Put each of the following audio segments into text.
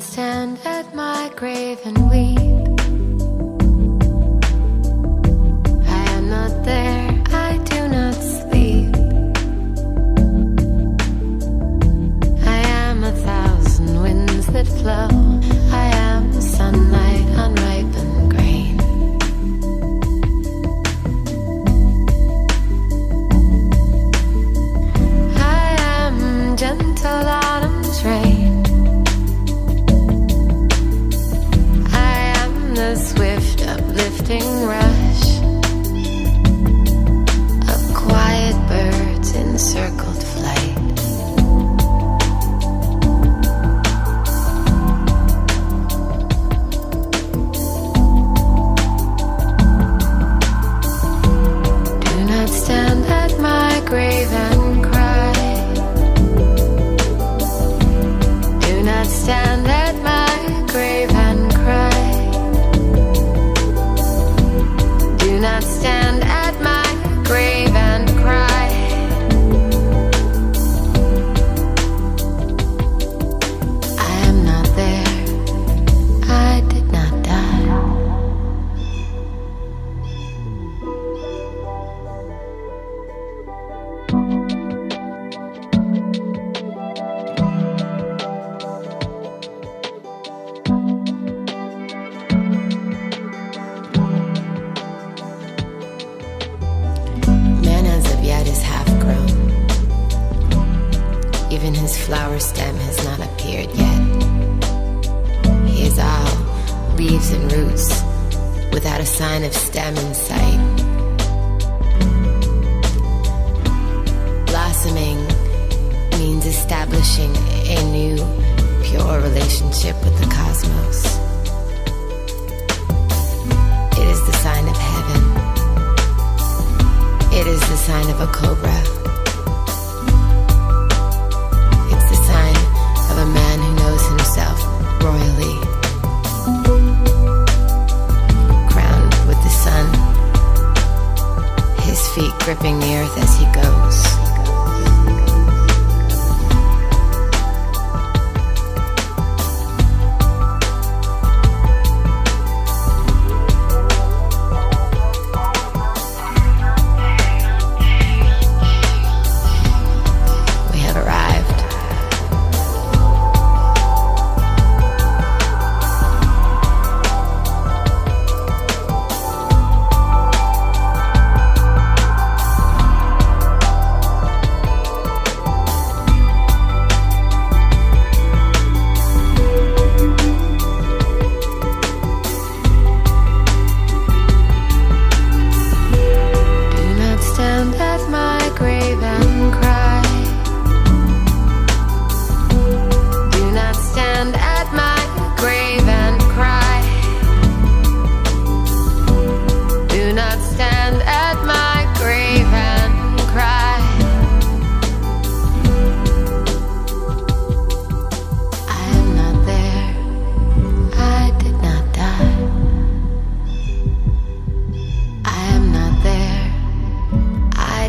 not stand at my grave and weep. I am not there, I do not sleep. I am 1,000 winds that flow. I am sunlight, unripened grain. I am gentle autumn's rain. I am the swift uplifting rush of quiet birds in circled flight. Stand at my grave and cry. Do not stand at my grave and cry. Do not stand at my grave and cry. I am not there, I did not die. Man as of yet is half grown. Even his flower stem has not appeared yet. He is all leaves and roots, without a sign of stem in sight. Blossoming means establishing a new, pure relationship with the cosmos. It is the sign of heaven. It is the sign of a cobra. It's the sign of a man who knows himself royally, crowned with the sun, his feet gripping the earth as he goes.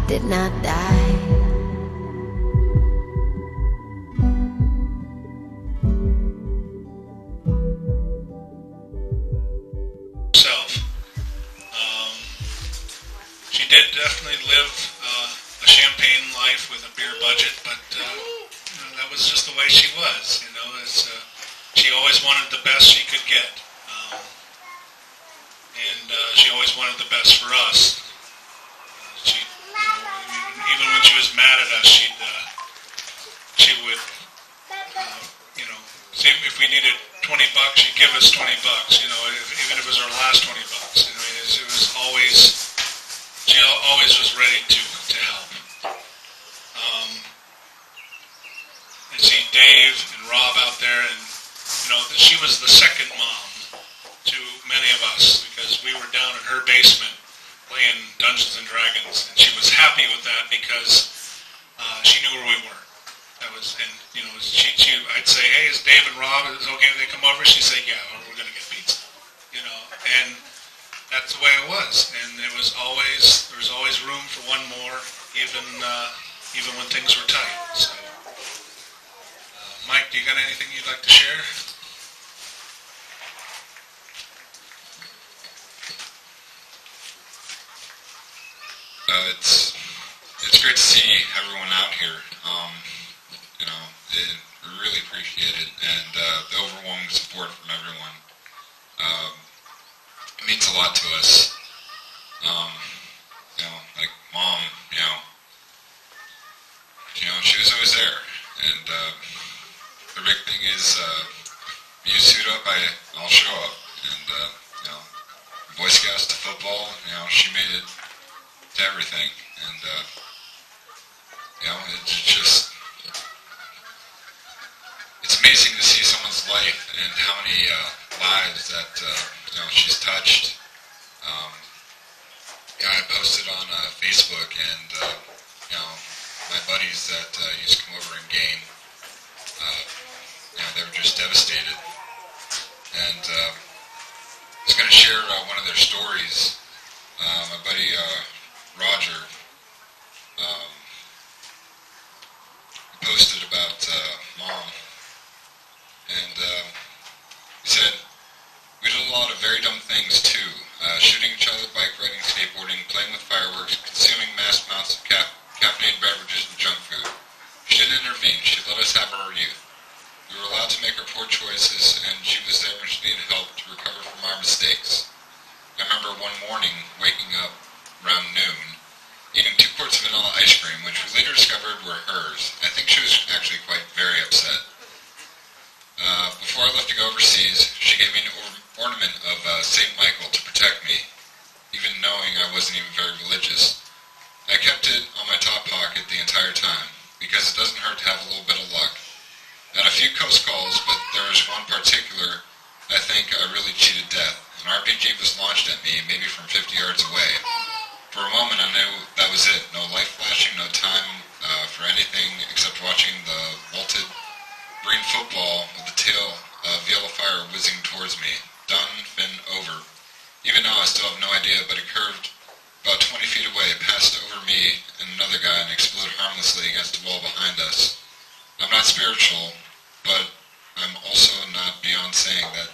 Did not die. She did definitely live a champagne life with a beer budget, but that was just the way she was. She always wanted the best she could get, and she always wanted the best for us. Even when she was mad at us, she would, see if we needed $20, she'd give us $20. Even if it was our last $20. It was always, she always was ready to help. I see Dave and Rob out there, and she was the second mom to many of us because we were down in her basement playing Dungeons and Dragons, and she was happy with that because she knew where we were. I'd say, hey, is Dave and Rob, is it okay if they come over? She'd say, yeah, we're going to get pizza. And that's the way it was. And there was always room for one more, even when things were tight. So, Mike, do you got anything you'd like to share? it's great to see everyone out here. We really appreciate it, and the overwhelming support from everyone. It means a lot to us. Like Mom, she was always there, and the big thing is, you suit up, I'll show up, and Boy Scouts to football, she made it to everything, and it's amazing to see someone's life and how many lives that she's touched. I posted on Facebook, and my buddies that used to come over and game, they were just devastated. And I was going to share one of their stories. My buddy Roger posted about Mom, and he said, "We did a lot of very dumb things too. Shooting each other, bike riding, skateboarding, playing with fireworks, consuming mass amounts of caffeinated beverages and junk food. She didn't intervene. She let us have our youth. We were allowed to make our poor choices, and she was there when she needed help to recover from our mistakes. I remember one morning waking up around noon, eating 2 quarts of vanilla ice cream, which we later discovered were hers. I think she was actually very upset. Before I left to go overseas, she gave me an ornament of St. Michael to protect me, even knowing I wasn't even very religious. I kept it on my top pocket the entire time, because it doesn't hurt to have a little bit of luck. I had a few coast calls, but there was one particular I think I really cheated death. An RPG was launched at me, maybe from 50 yards away. For a moment I knew that was it. No light flashing, no time for anything except watching the vaulted green football with the tail of yellow fire whizzing towards me. Done, fin, over. Even now I still have no idea, but it curved about 20 feet away, passed over me and another guy, and exploded harmlessly against the wall behind us. I'm not spiritual, but I'm also not beyond saying that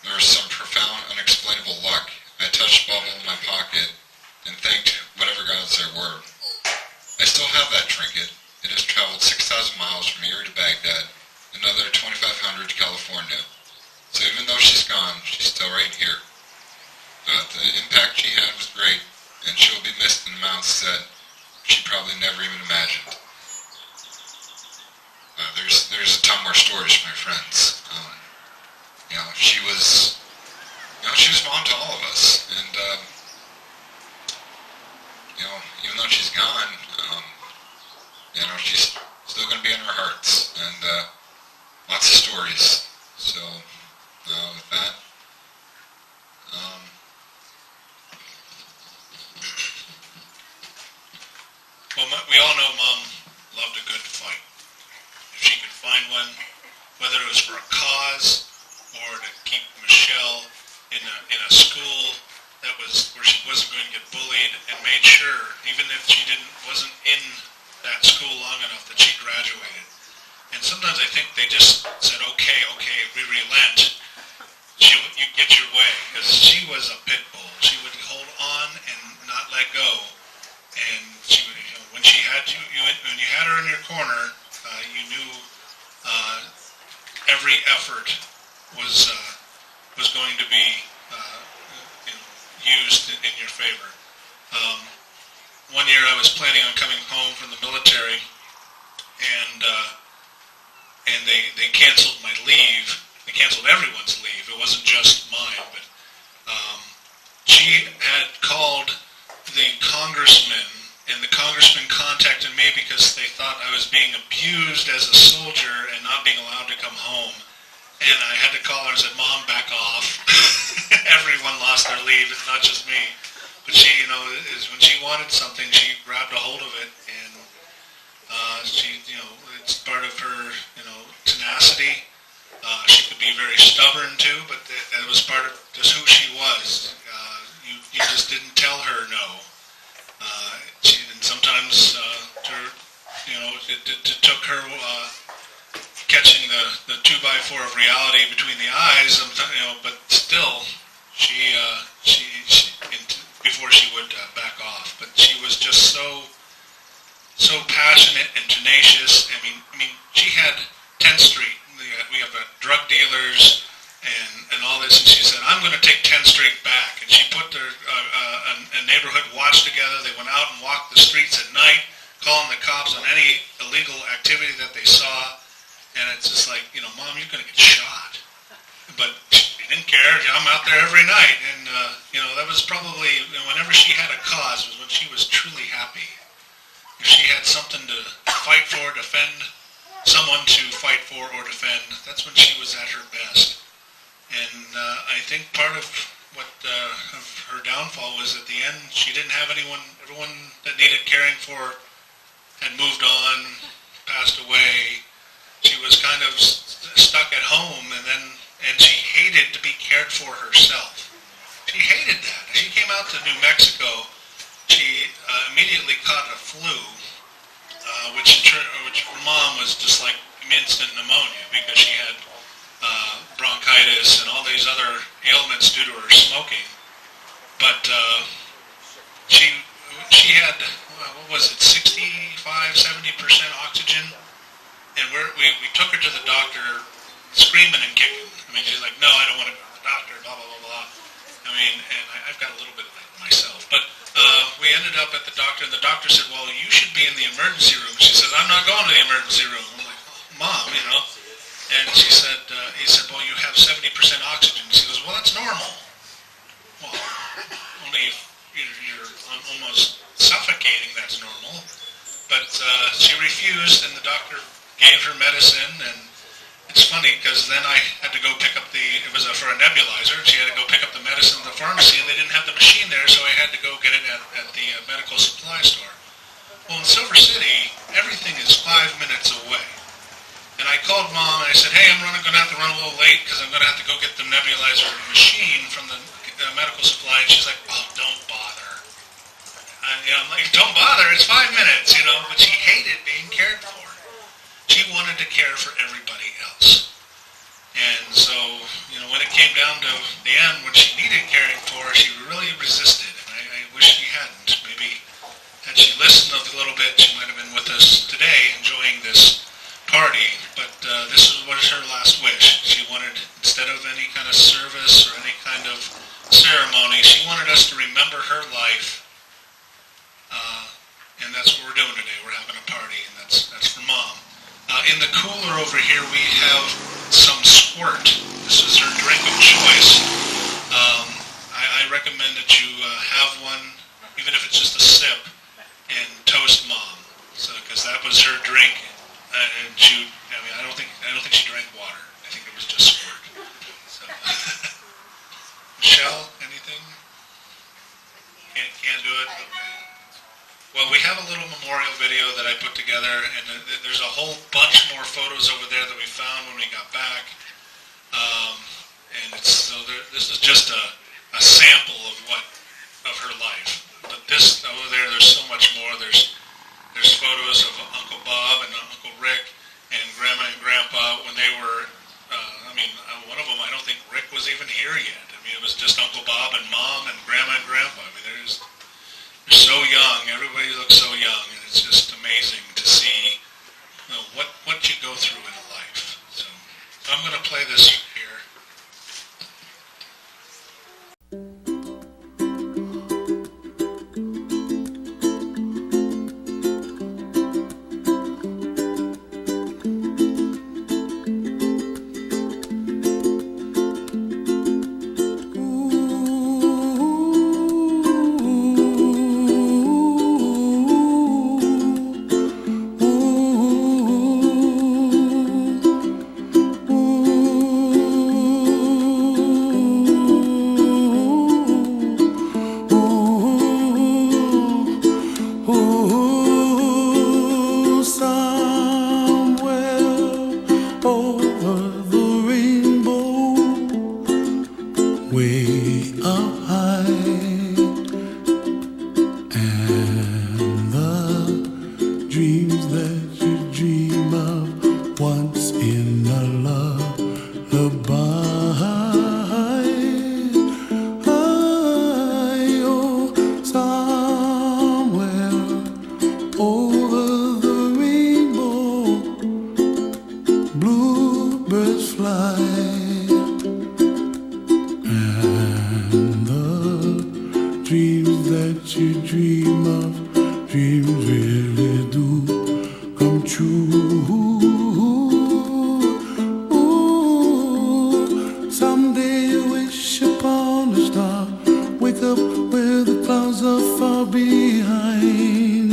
there was some profound, unexplainable luck. I touched the bubble in my pocket and thanked whatever gods there were. I still have that trinket. It has traveled 6,000 miles from Erie to Baghdad, another 2,500 to California. So even though she's gone, she's still right here. The impact she had was great, and she will be missed in amounts that she probably never even imagined. There's a ton more stories from my friends. She was mom to all of us, and even though she's gone, she's still going to be in our hearts, and lots of stories. So with that, we all know Mom loved a good fight. If she could find one, whether it was for a cause or to keep Michelle in a school that was where she wasn't going to get bullied, and made sure, even if she wasn't in that school long enough, that she graduated. And sometimes I think they just said, okay, we relent. You get your way, because she was a pit bull. She would hold on and not let go. And she would, when she had when you had her in your corner, you knew every effort was going to be used in your favor. One year I was planning on coming home from the military, and they canceled my leave. They canceled everyone's leave. It wasn't just mine, but she had called the congressman, and the congressman contacted me because they thought I was being abused as a soldier and not being allowed to come home. And I had to call her and said, Mom, back off. Everyone lost their leave. It's not just me. But she, is when she wanted something, she grabbed a hold of it, and she, it's part of her, tenacity. She could be very stubborn too, but that was part of just who she was. You just didn't tell her no. And sometimes, it took her catching the 2x4 of reality between the eyes. But still, she before she would back off. But she was just so passionate and tenacious. I mean, she had 10th Street. We have drug dealers and all this, and she said, I'm going to take 10th Street back. And she put a neighborhood watch together. They went out and walked the streets at night, calling the cops on any illegal activity that they saw. And it's just like, Mom, you're going to get shot. But she didn't care. I'm out there every night. And, that was probably, whenever she had a cause was when she was truly happy. If she had something to fight for, defend, someone to fight for or defend, that's when she was at her best. And I think part of what of her downfall was at the end, she didn't have everyone that needed caring for had moved on, passed away. She was kind of stuck at home, and she hated to be cared for herself. She hated that. She came out to New Mexico. She immediately caught a flu, which for Mom was just like instant pneumonia because she had bronchitis and all these other ailments due to her smoking. But she had, what was it, 65-70% oxygen, and we took her to the doctor screaming and kicking. She's like, no, I don't want to go to the doctor, blah, blah, blah, blah. And I've got a little bit of that myself. But we ended up at the doctor, and the doctor said, well, you should be in the emergency room. She said, I'm not going to the emergency room. I'm like, oh, Mom, And he said, well, you have 70% oxygen. She goes, well, that's normal. Well, only if you're almost suffocating, that's normal. But she refused, and the doctor gave her medicine, and it's funny because then I had to go pick up it was for a nebulizer, and she had to go pick up the medicine at the pharmacy, and they didn't have the machine there, so I had to go get it at the medical supply store. Well, in Silver City, everything is 5 minutes away. And I called Mom, and I said, hey, I'm going to have to run a little late because I'm going to have to go get the nebulizer machine from the medical supply. And she's like, oh, don't bother. I'm like, don't bother, it's 5 minutes, But she hated being cared for. She wanted to care for everybody else. And so, when it came down to the end, when she needed caring for, she really resisted. And I wish she hadn't. Maybe had she listened a little bit, she might have been with us today enjoying this party. But this was her last wish. She wanted, instead of any kind of service or any kind of ceremony, she wanted us to remember her life. And that's what we're doing today. We're having a party, and that's for Mom. In the cooler over here, we have some squirt. This is her drink of choice. I recommend that you have one, even if it's just a sip, and toast Mom. Because that was her drink, and I don't think she drank water. I think it was just squirt. So, Michelle, anything? Can't do it. Okay. Well, we have a little memorial video that I put together, and there's a whole bunch more photos over there that we found when we got back. And this is just a sample of her life. But this over there, there's so much more. There's photos of Uncle Bob and Uncle Rick and Grandma and Grandpa when they were. One of them, I don't think Rick was even here yet. It was just Uncle Bob and Mom and Grandma and Grandpa. They're so young. Everybody looks so young, and it's just amazing to see what you go through in a life. So I'm going to play this here. bluebirds fly, and the dreams that you dream of, dreams really do come true. Ooh, someday you wish upon a star, wake up where the clouds are far behind.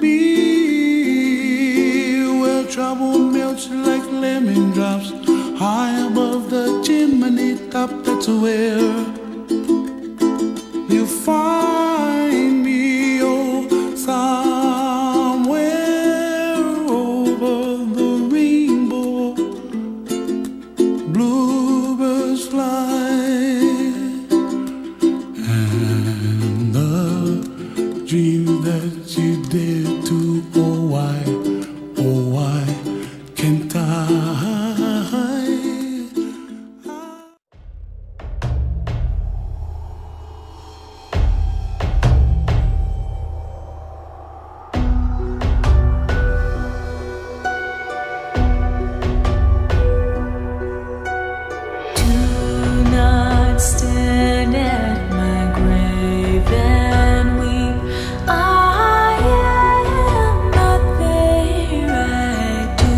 Be where trouble melts like lemon drops, high above the chimney top. That's where you find me, oh, somewhere over the rainbow. Bluebirds fly, and the dreams that you dare to, oh why can't I? Do not stand at my grave and weep. I am not there. I do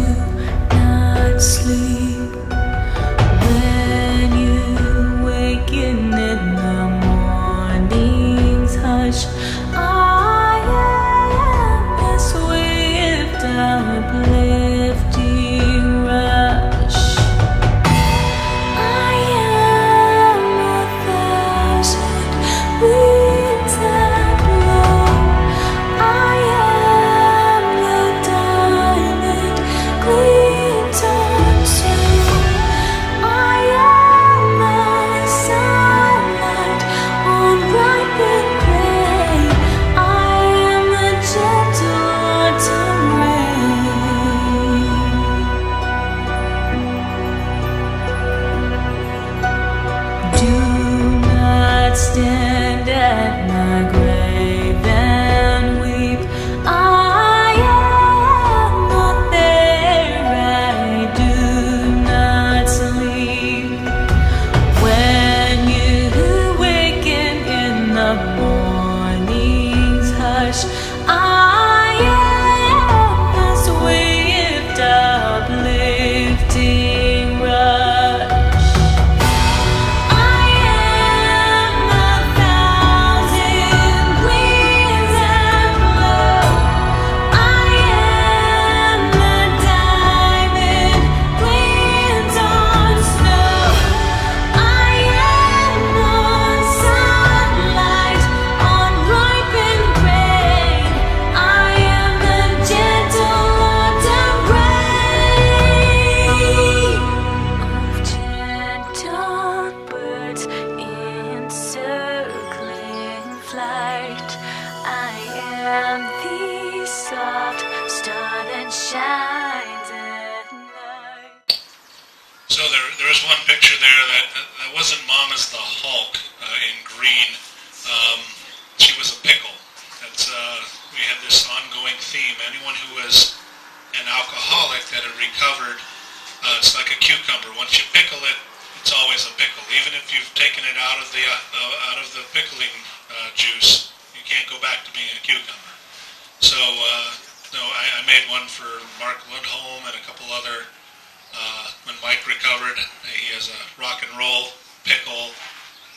not sleep. When you waken in the morning's hush, I am a swift, uplifting rush. I am a thousand winds that blow. I am the diamond gleams on snow. I am the sunlight on ripened grain. I am the gentle autumn rain. Do not stand at my grave and weep. I am not there. I do not sleep. When you waken in the morning's hush, I am a swift, uplifting rush. I am a thousand winds that blow. I am the diamond gleams on snow. I am the sunlight on ripened grain. I am the gentle autumn rain of gentle birds in circling flight. I am the soft star that shines at night. So there is one picture there that wasn't Mom as the Hulk in green. She was a pickle. That's we had this ongoing theme. Anyone who was an alcoholic that had recovered, it's like a cucumber. Once you pickle it, it's always a pickle. Even if you've taken it out of the pickling juice, you can't go back to being a cucumber. So I made one for Mark Lundholm and a couple other. When Mike recovered, he has a rock and roll pickle,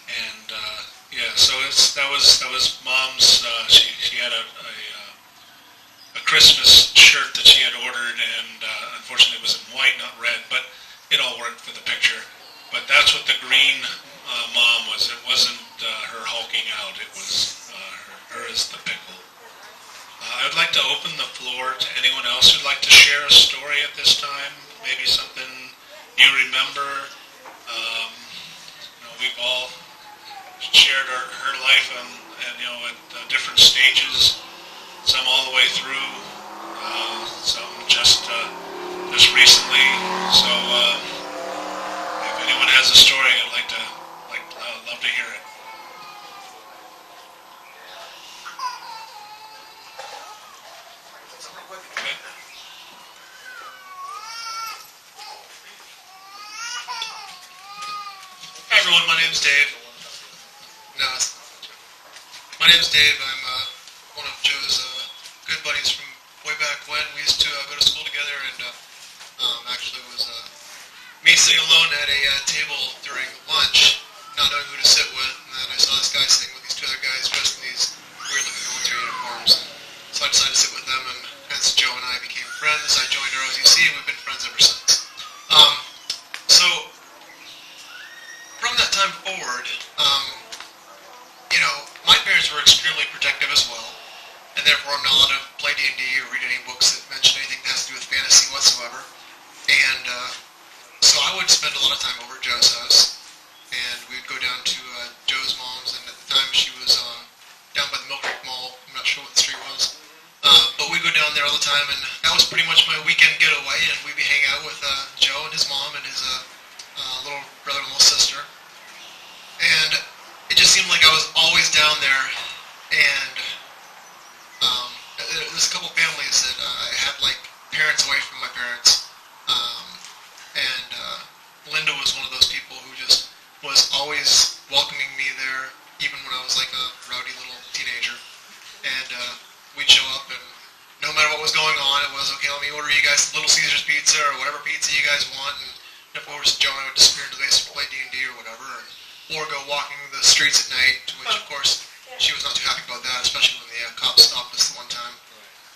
and so that was Mom's. She had a Christmas shirt that she had ordered, and unfortunately it was in white, not red, but it all worked for the picture. But that's what the green Mom was. It wasn't her hulking out. It was her as the pickle. I would like to open the floor to anyone else who'd like to share a story at this time. Maybe something you remember. We've all shared her life and at different stages. Some all the way through. Some just recently. So if anyone has a story, I'd love to hear it. Okay. everyone. My name's Dave. No, my name's Dave. I'm one of Joe's good buddies from way back when. We used to go to school together, and actually was me sitting alone at a table during lunch, not knowing who to sit with, and then I saw this guy sitting with these two other guys dressed in these weird-looking military uniforms. So I decided to sit with them, and hence Joe and I became friends. I joined ROTC, and we've been friends ever since. So from that time forward, you know, my parents were extremely protective as well, and therefore I'm not allowed to play D&D or read any books that mention anything that has to do with fantasy whatsoever. And so I would spend a lot of time over at Joe's house, and we'd go down to Joe's mom's, and at the time she was down by the Mill Creek Mall. I'm not sure what the street was. But we'd go down there all the time, and that was pretty much my weekend getaway, and we'd be hanging out with Joe and his mom and his little brother and little sister. And it just seemed like I was always down there, and there's a couple families that I had like parents away from my parents. And Linda was one of those people who just was always welcoming me there, even when I was like a rowdy little teenager. And we'd show up, and no matter what was going on, it was, okay, let me order you guys Little Caesars pizza or whatever pizza you guys want. And of course, Joe and I would disappear into the basement to play D&D or whatever, or go walking the streets at night, to which, of course, she was not too happy about that, especially when the cops stopped us the one time.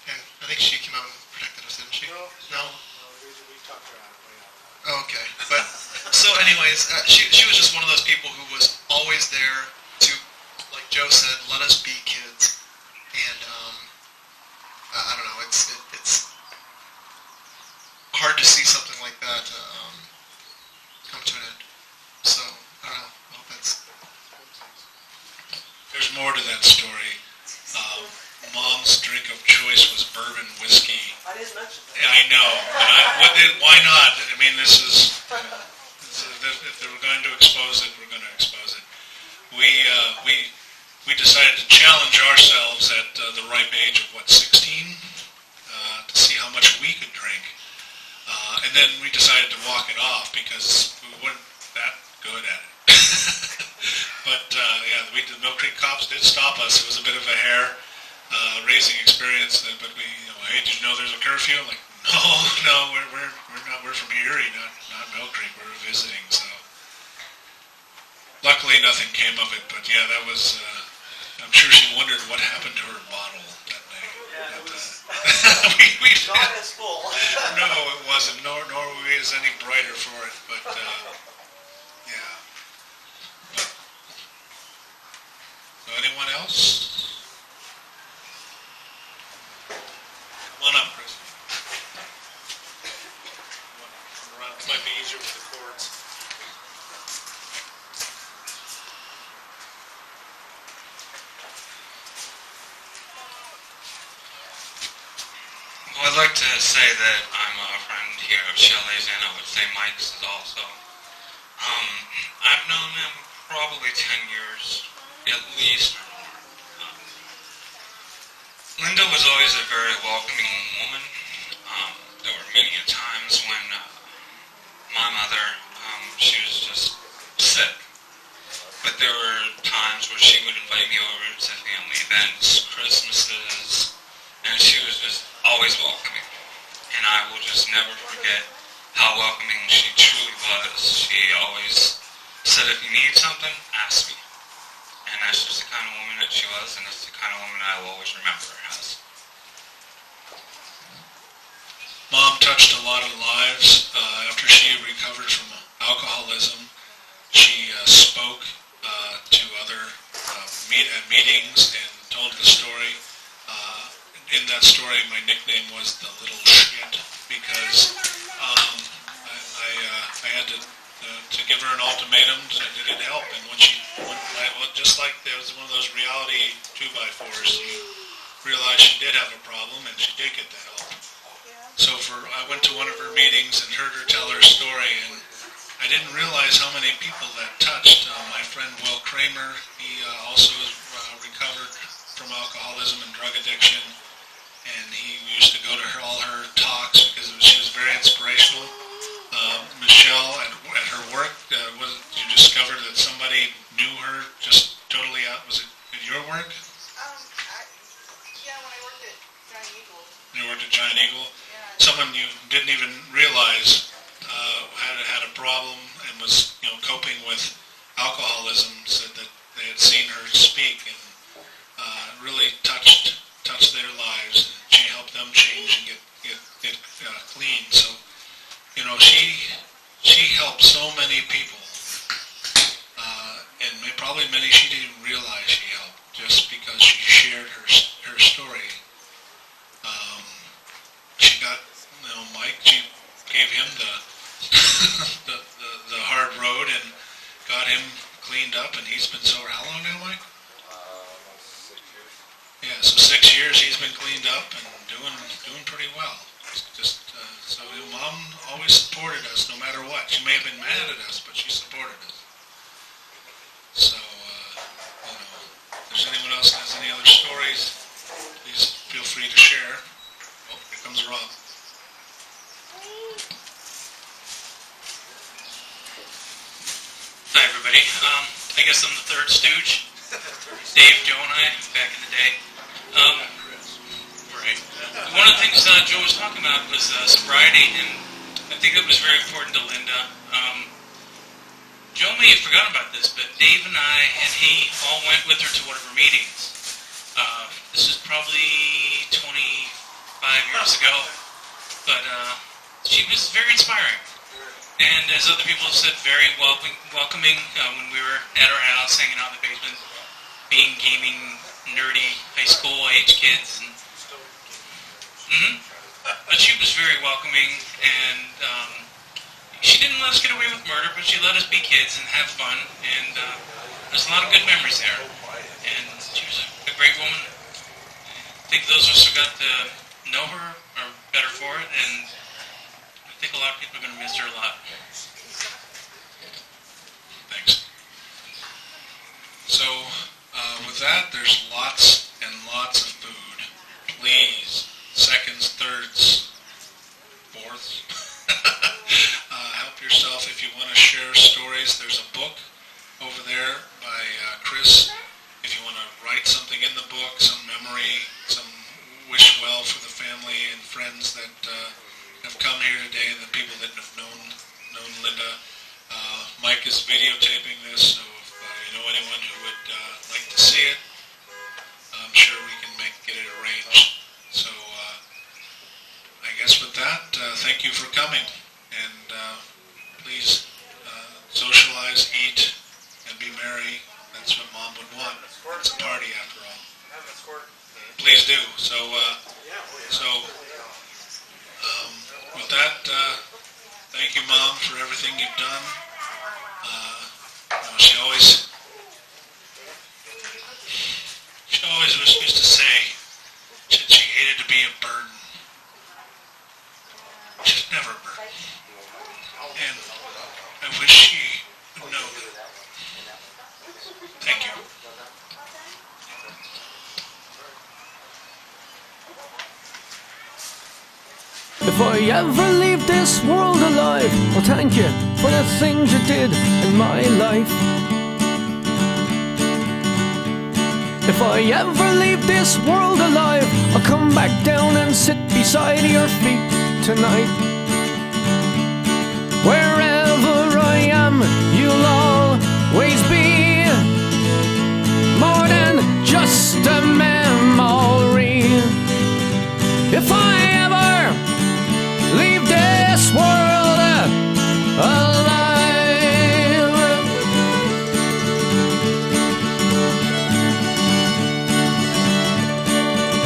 And I think she came out and protected us, didn't she? No? We talked her out of it. Oh, okay. But, so anyways, she was just one of those people who was always there to, like Joe said, let us be kids. And, I don't know, it's hard to see something like that come to an end. So, I don't know, I hope that's... There's more to that story. Mom's drink of choice was bourbon whiskey. I didn't mention that. Yeah, I know, but why not? I mean, this is, if they were going to expose it, we're going to expose it. We decided to challenge ourselves at the ripe age of, 16? To see how much we could drink. And then we decided to walk it off because we weren't that good at it. But yeah, the Mill Creek cops did stop us. It was a bit of a hair-raising experience. But we, hey, did you know there's a curfew? I'm like, no, we're not. We're from Erie, not Mill Creek. We're visiting. So luckily, nothing came of it. But yeah, that was. I'm sure she wondered what happened to her bottle that night. Yeah, it was we not as full. No, it wasn't. Nor were we as any brighter for it. But yeah. So anyone else? Come on up, Chris. It might be easier with the cords. Well, I'd like to say that I'm a friend here of Shelley's, and I would say Mike's is also. I've known him probably 10 years, at least or more. Linda was always a very welcoming woman. There were many times when my mother, she was just sick. But there were times where she would invite me over to family events, Christmases, and she was just always welcoming. And I will just never forget how welcoming she truly was. She always said, if you need something, ask me. And that's just the kind of woman that she was, and that's the kind of woman I will always remember her as. Mom touched a lot of lives. After she recovered from alcoholism, she spoke to other meetings and told the story. In that story, my nickname was the Little Shit because I had to give her an ultimatum. It didn't help, and when just like there was one of those reality 2x4s, you realized she did have a problem, and she did get the help. So I went to one of her meetings and heard her tell her story, and I didn't realize how many people that touched. My friend Will Kramer, he also recovered from alcoholism and drug addiction, and he used to go to all her talks because she was very inspirational. Michelle at her work, you just discover that somebody knew her just totally out? Was it in your work? Yeah, when I worked at Giant Eagle. You worked at Giant Eagle? Yeah. Someone you didn't even realize had a problem and was, coping with alcoholism, said that they had seen her speak and really touched their lives. She helped them change and get clean. So, she helped so many people, and probably many she didn't even realize she helped just because she shared her story. She got, Mike. She gave him the hard road and got him cleaned up, and he's been sober. How long now, Mike? 6 years. Yeah, so 6 years he's been cleaned up and doing pretty well. So Mom always supported us no matter what. She may have been mad at us, but she supported us. So, if there's anyone else that has any other stories, please feel free to share. Oh, here comes Rob. Hi everybody. I guess I'm the third stooge. Dave, Joe, and I back in the day. Right. One of the things Joe was talking about was sobriety, and I think it was very important to Linda. Joe may have forgotten about this, but Dave and I and he all went with her to one of her meetings. This is probably 25 years ago, but she was very inspiring. And as other people have said, very welcoming when we were at our house, hanging out in the basement, being gaming, nerdy, high school age kids. But she was very welcoming, and she didn't let us get away with murder, but she let us be kids and have fun, and there's a lot of good memories there. And she was a great woman. I think those of us who got to know her are better for it, and I think a lot of people are going to miss her a lot. Thanks. So, with that, there's lots and lots of food. Please, seconds, thirds, fourths. Help yourself if you want to share stories. There's a book over there by Chris. If you want to write something in the book, some memory, some wish well for the family and friends that have come here today, and the people that have known Linda. Mike is videotaping this, so if you know anyone who would like to see it, I'm sure we can get it arranged. So I guess with that, thank you for coming, and please socialize, eat, and be merry. That's what Mom would want. It's a party after all. Please do. So with that, thank you, Mom, for everything you've done. She always used to say she hated to be a burden. She's never a burden. And I wish she would know that. Thank you. If I ever leave this world alive, well, thank you for the things you did in my life. If I ever leave this world alive, I'll come back down and sit beside your feet tonight. Wherever I am, you'll always be more than just a memory. If I